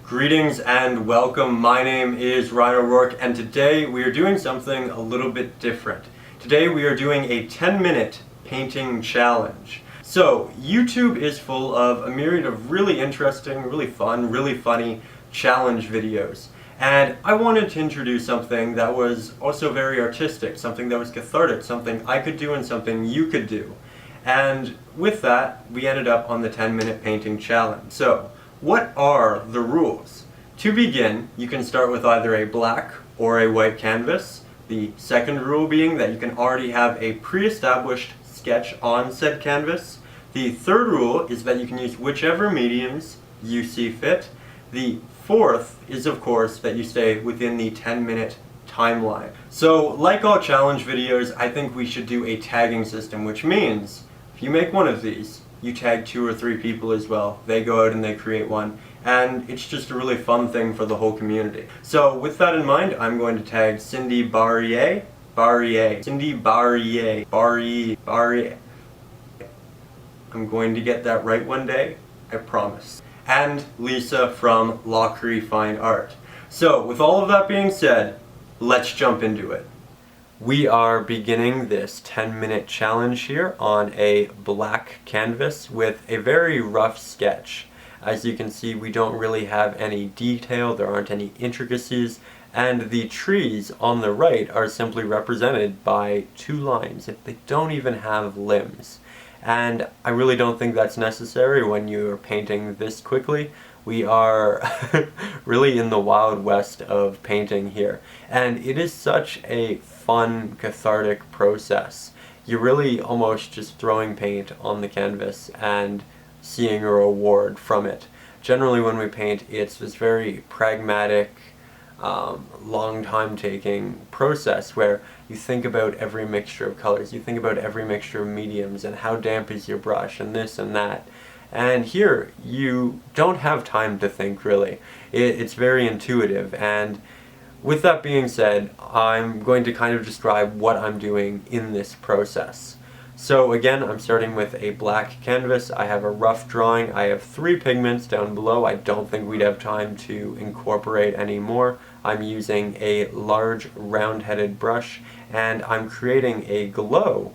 Greetings and welcome. My name is Ryan O'Rourke and today we are doing something a little bit different. Today we are doing a 10-minute painting challenge. So YouTube is full of a myriad of really interesting, really fun, really funny challenge videos. And I wanted to introduce something that was also very artistic, something that was cathartic, something I could do and something you could do. And with that, we ended up on the 10-minute painting challenge. So, what are the rules? To begin, you can start with either a black or a white canvas. The second rule being that you can already have a pre-established sketch on said canvas. The third rule is that you can use whichever mediums you see fit. The fourth is, of course, that you stay within the 10-minute timeline. So, like all challenge videos, I think we should do a tagging system, which means if you make one of these, you tag 2 or 3 people as well. They go out and they create one, and it's just a really fun thing for the whole community. So with that in mind, I'm going to tag Cindy Barrier, Cindy Barrier, Barrier. I'm going to get that right one day, I promise. And Lisa from Lockery Fine Art. So with all of that being said, let's jump into it. We are beginning this 10-minute challenge here on a black canvas with a very rough sketch. As you can see, we don't really have any detail, there aren't any intricacies, and the trees on the right are simply represented by 2 lines. They don't even have limbs. And I really don't think that's necessary when you're painting this quickly. We are really in the Wild West of painting here. And it is such a fun, cathartic process. You're really almost just throwing paint on the canvas and seeing a reward from it. Generally when we paint, it's this very pragmatic, long time taking process where you think about every mixture of colors, you think about every mixture of mediums and how damp is your brush and this and that. And here, you don't have time to think, really. It's very intuitive, and with that being said, I'm going to kind of describe what I'm doing in this process. So again, I'm starting with a black canvas. I have a rough drawing. I have 3 pigments down below. I don't think we'd have time to incorporate any more. I'm using a large round-headed brush, and I'm creating a glow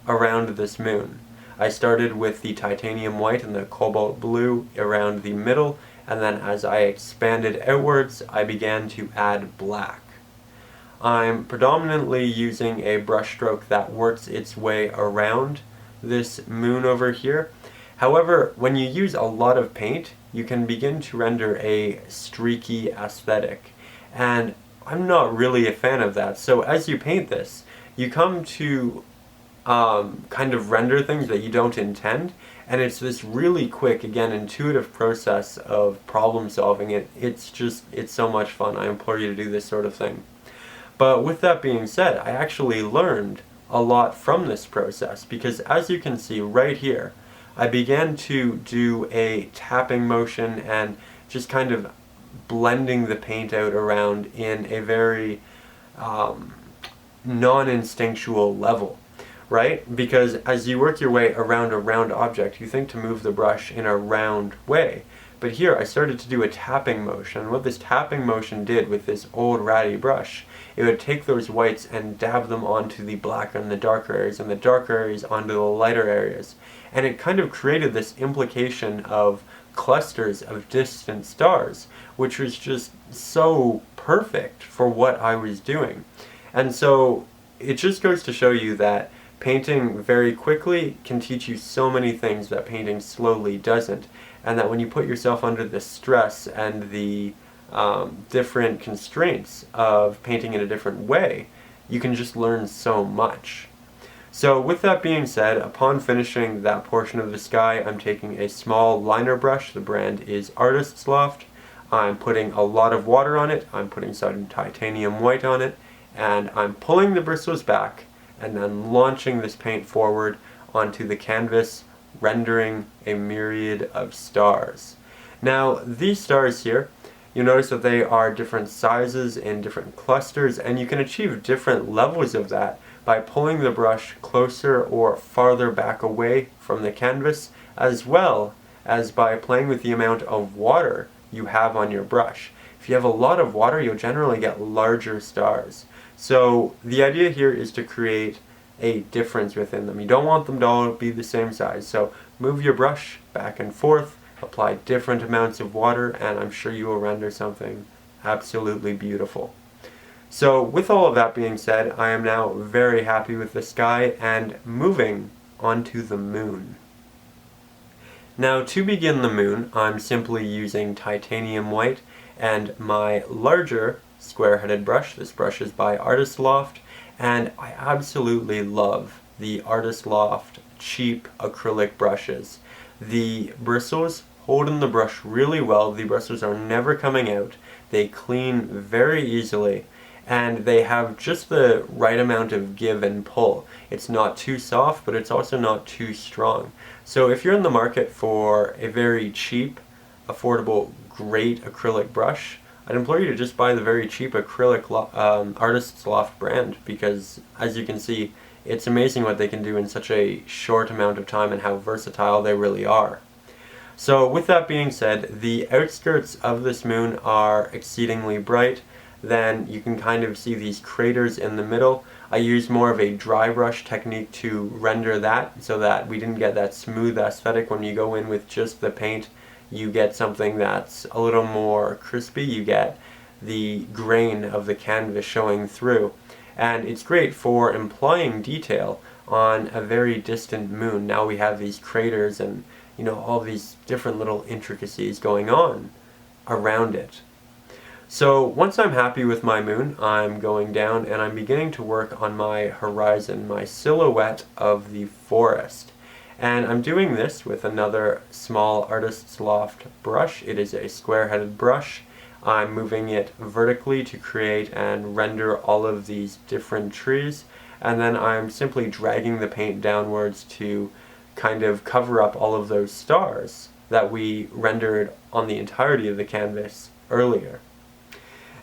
around this moon. I started with the titanium white and the cobalt blue around the middle, and then as I expanded outwards, I began to add black. I'm predominantly using a brushstroke that works its way around this moon over here. However, when you use a lot of paint, you can begin to render a streaky aesthetic, and I'm not really a fan of that. So as you paint this, you come to kind of render things that you don't intend, and it's this really quick, again, intuitive process of problem solving. It's so much fun. I implore you to do this sort of thing. But with that being said, I actually learned a lot from this process, because as you can see right here, I began to do a tapping motion and just kind of blending the paint out around in a very non-instinctual level. Right? Because as you work your way around a round object, you think to move the brush in a round way. But here I started to do a tapping motion. What this tapping motion did with this old ratty brush, it would take those whites and dab them onto the black and the darker areas, and the darker areas onto the lighter areas. And it kind of created this implication of clusters of distant stars, which was just so perfect for what I was doing. And so it just goes to show you that painting very quickly can teach you so many things that painting slowly doesn't, and that when you put yourself under the stress and the different constraints of painting in a different way, you can just learn so much. So with that being said, upon finishing that portion of the sky, I'm taking a small liner brush. The brand is Artist's Loft. I'm putting a lot of water on it, I'm putting some titanium white on it, and I'm pulling the bristles back and then launching this paint forward onto the canvas, rendering a myriad of stars. Now, these stars here, you notice that they are different sizes in different clusters, and you can achieve different levels of that by pulling the brush closer or farther back away from the canvas, as well as by playing with the amount of water you have on your brush. If you have a lot of water, you'll generally get larger stars. So the idea here is to create a difference within them. You don't want them to all be the same size. So move your brush back and forth, apply different amounts of water, and I'm sure you will render something absolutely beautiful. So with all of that being said, I am now very happy with the sky and moving onto the moon. Now to begin the moon, I'm simply using titanium white and my larger square-headed brush. This brush is by Loft, and I absolutely love the Loft cheap acrylic brushes. The bristles hold in the brush really well. The bristles are never coming out. They clean very easily, and they have just the right amount of give and pull. It's not too soft, but it's also not too strong. So if you're in the market for a very cheap, affordable, great acrylic brush, I'd implore you to just buy the very cheap acrylic Artist's Loft brand, because as you can see, it's amazing what they can do in such a short amount of time and how versatile they really are. So with that being said, the outskirts of this moon are exceedingly bright. Then you can kind of see these craters in the middle. I used more of a dry brush technique to render that so that we didn't get that smooth aesthetic. When you go in with just the paint, you get something that's a little more crispy. You get the grain of the canvas showing through. And it's great for implying detail on a very distant moon. Now we have these craters and all these different little intricacies going on around it. So once I'm happy with my moon, I'm going down and I'm beginning to work on my horizon, my silhouette of the forest. And I'm doing this with another small Artist's Loft brush. It is a square-headed brush. I'm moving it vertically to create and render all of these different trees, and then I'm simply dragging the paint downwards to kind of cover up all of those stars that we rendered on the entirety of the canvas earlier.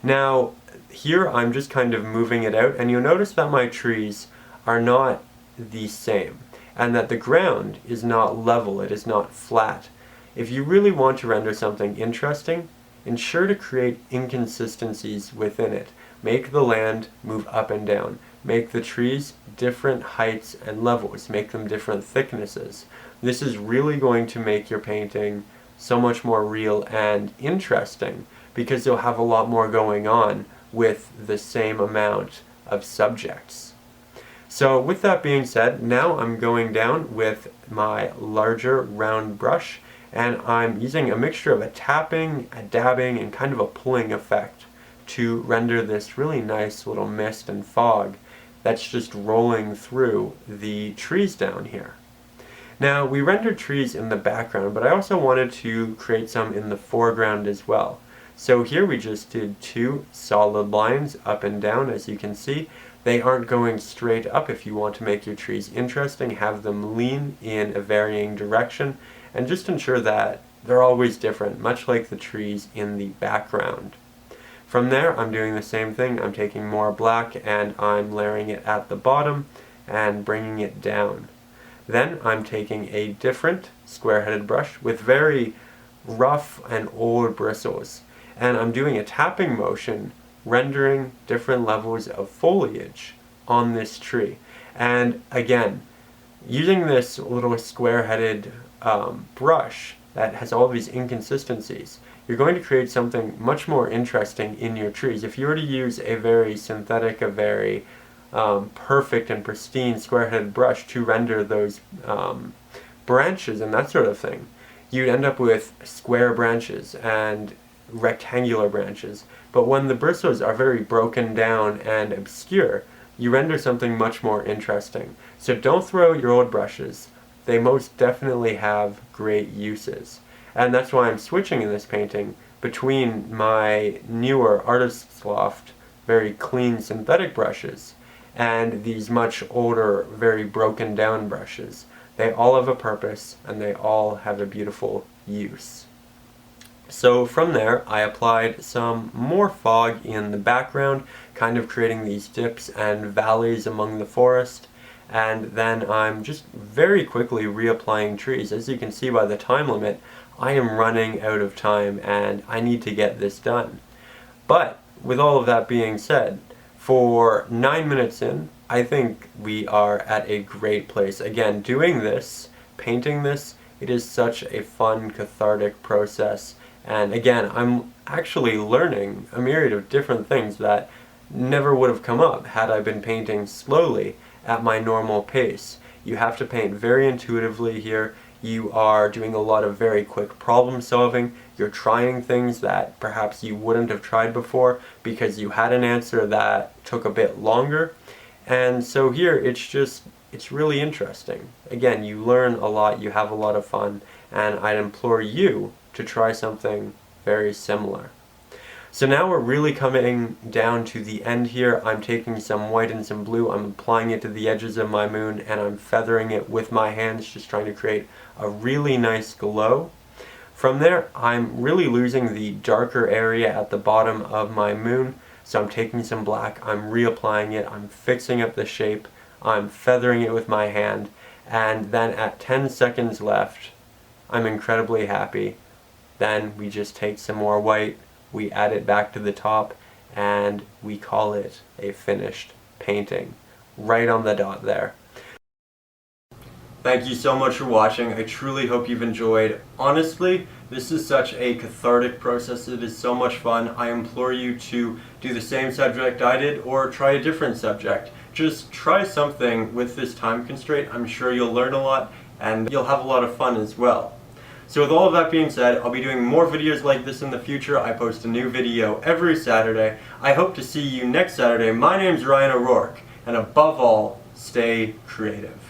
Now here I'm just kind of moving it out, and you'll notice that my trees are not the same and that the ground is not level, it is not flat. If you really want to render something interesting, ensure to create inconsistencies within it. Make the land move up and down. Make the trees different heights and levels. Make them different thicknesses. This is really going to make your painting so much more real and interesting, because you'll have a lot more going on with the same amount of subjects. So with that being said, now I'm going down with my larger round brush, and I'm using a mixture of a tapping, a dabbing, and kind of a pulling effect to render this really nice little mist and fog that's just rolling through the trees down here. Now, we rendered trees in the background, but I also wanted to create some in the foreground as well. So here we just did two solid lines up and down, as you can see. They aren't going straight up. If you want to make your trees interesting, have them lean in a varying direction, and just ensure that they're always different, much like the trees in the background. From there, I'm doing the same thing. I'm taking more black and I'm layering it at the bottom and bringing it down. Then I'm taking a different square-headed brush with very rough and old bristles, and I'm doing a tapping motion, rendering different levels of foliage on this tree. And again, using this little square-headed brush that has all these inconsistencies, you're going to create something much more interesting in your trees. If you were to use a very synthetic, a very perfect and pristine square-headed brush to render those branches and that sort of thing, you'd end up with square branches and rectangular branches. But when the bristles are very broken down and obscure, you render something much more interesting. So don't throw out your old brushes. They most definitely have great uses. And that's why I'm switching in this painting between my newer Artist's Loft, very clean synthetic brushes, and these much older, very broken down brushes. They all have a purpose, and they all have a beautiful use. So from there, I applied some more fog in the background, kind of creating these dips and valleys among the forest. And then I'm just very quickly reapplying trees. As you can see by the time limit, I am running out of time and I need to get this done. But with all of that being said, for 9 minutes in, I think we are at a great place. Again, doing this, painting this, it is such a fun, cathartic process. And again, I'm actually learning a myriad of different things that never would have come up had I been painting slowly at my normal pace. You have to paint very intuitively here. You are doing a lot of very quick problem solving. You're trying things that perhaps you wouldn't have tried before because you had an answer that took a bit longer. And so here it's really interesting. Again, you learn a lot, you have a lot of fun, and I'd implore you to try something very similar. So now we're really coming down to the end here. I'm taking some white and some blue, I'm applying it to the edges of my moon, and I'm feathering it with my hands, just trying to create a really nice glow. From there, I'm really losing the darker area at the bottom of my moon, so I'm taking some black, I'm reapplying it, I'm fixing up the shape, I'm feathering it with my hand, and then at 10 seconds left, I'm incredibly happy. Then we just take some more white, we add it back to the top, and we call it a finished painting. Right on the dot there. Thank you so much for watching. I truly hope you've enjoyed. Honestly, this is such a cathartic process. It is so much fun. I implore you to do the same subject I did or try a different subject. Just try something with this time constraint. I'm sure you'll learn a lot and you'll have a lot of fun as well. So with all of that being said, I'll be doing more videos like this in the future. I post a new video every Saturday. I hope to see you next Saturday. My name's Ryan O'Rourke, and above all, stay creative.